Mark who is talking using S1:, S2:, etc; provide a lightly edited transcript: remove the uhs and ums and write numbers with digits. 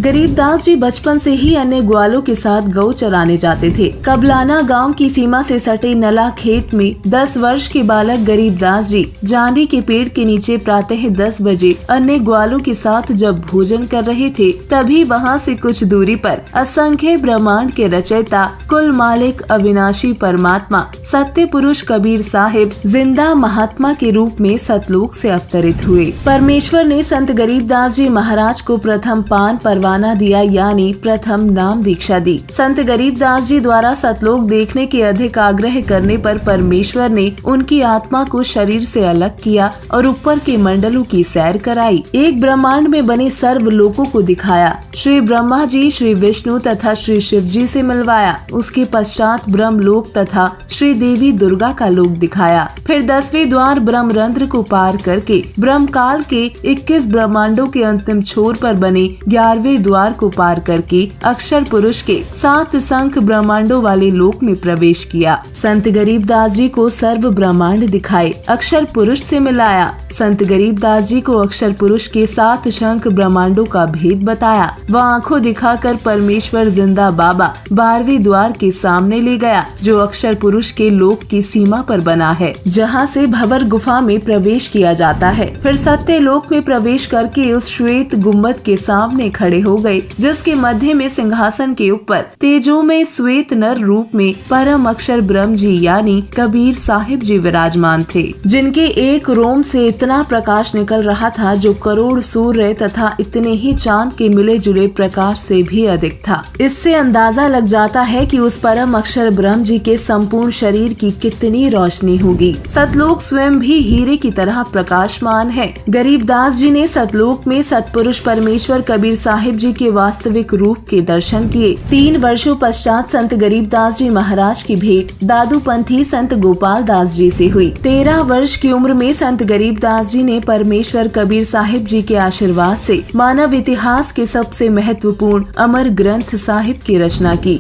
S1: गरीबदास जी बचपन से ही अन्य ग्वालों के साथ गौ चराने जाते थे। कबलाना गांव की सीमा से सटे नला खेत में 10 वर्ष के बालक गरीबदास जी जांडी के पेड़ के नीचे प्रातः 10 बजे अन्य ग्वालों के साथ जब भोजन कर रहे थे, तभी वहां से कुछ दूरी पर असंख्य ब्रह्मांड के रचयिता, कुल मालिक, अविनाशी परमात्मा, सत्य पुरुष कबीर साहिब जिंदा महात्मा के रूप में सतलोक से अवतरित हुए। परमेश्वर ने संत गरीबदास जी महाराज को प्रथम पान परवाना दिया, यानी प्रथम नाम दीक्षा दी। संत गरीबदास जी द्वारा सतलोक देखने के अधिक आग्रह करने पर परमेश्वर ने उनकी आत्मा को शरीर से अलग किया और ऊपर के मंडलों की सैर कराई। एक ब्रह्मांड में बने सर्व लोकों को दिखाया। श्री ब्रह्मा जी, श्री विष्णु तथा श्री शिव जी से मिलवाया। उसके पश्चात ब्रह्मलोक तथा श्री देवी दुर्गा का लोक दिखाया। फिर 10वें द्वार ब्रह्मरंध्र को पार करके ब्रह्म काल के 21 ब्रह्मांडों के अंतिम छोर पर बने 11वें द्वार को पार करके अक्षर पुरुष के 7 संख ब्रह्मांडों वाले लोक में प्रवेश किया। संत गरीबदास जी को सर्व ब्रह्मांड दिखाए, अक्षर पुरुष से मिलाया। संत गरीबदास जी को अक्षर पुरुष के 7 शंख ब्रह्मांडों का भेद बताया। वह आंखों दिखाकर परमेश्वर जिंदा बाबा 12वें द्वार के सामने ले गया, जो अक्षर पुरुष के लोक की सीमा पर बना है, जहां से भंवर गुफा में प्रवेश किया जाता है। फिर सत्य लोक में प्रवेश करके उस श्वेत गुम्बद के सामने खड़े हो गए, जिसके मध्य में सिंहासन के ऊपर तेजो में श्वेत नर रूप में परम अक्षर ब्रह्म जी यानी कबीर साहिब जी विराजमान थे, जिनके एक रोम से इतना प्रकाश निकल रहा था जो करोड़ सूर्य तथा इतने ही चांद के मिले जुले प्रकाश से भी अधिक था। इससे अंदाजा लग जाता है कि उस परम अक्षर ब्रह्म जी के संपूर्ण शरीर की कितनी रोशनी होगी। सतलोक स्वयं भी हीरे की तरह प्रकाशमान है। गरीबदास जी ने सतलोक में सतपुरुष परमेश्वर कबीर साहिब जी के वास्तविक रूप के दर्शन किए। 3 वर्षों पश्चात संत गरीबदास जी महाराज की भेंट दादूपंथी संत गोपाल दास जी से हुई। 13 वर्ष की उम्र में संत गरीबदास जी ने परमेश्वर कबीर साहिब जी के आशीर्वाद से मानव इतिहास के सबसे महत्वपूर्ण अमर ग्रंथ साहिब की रचना की।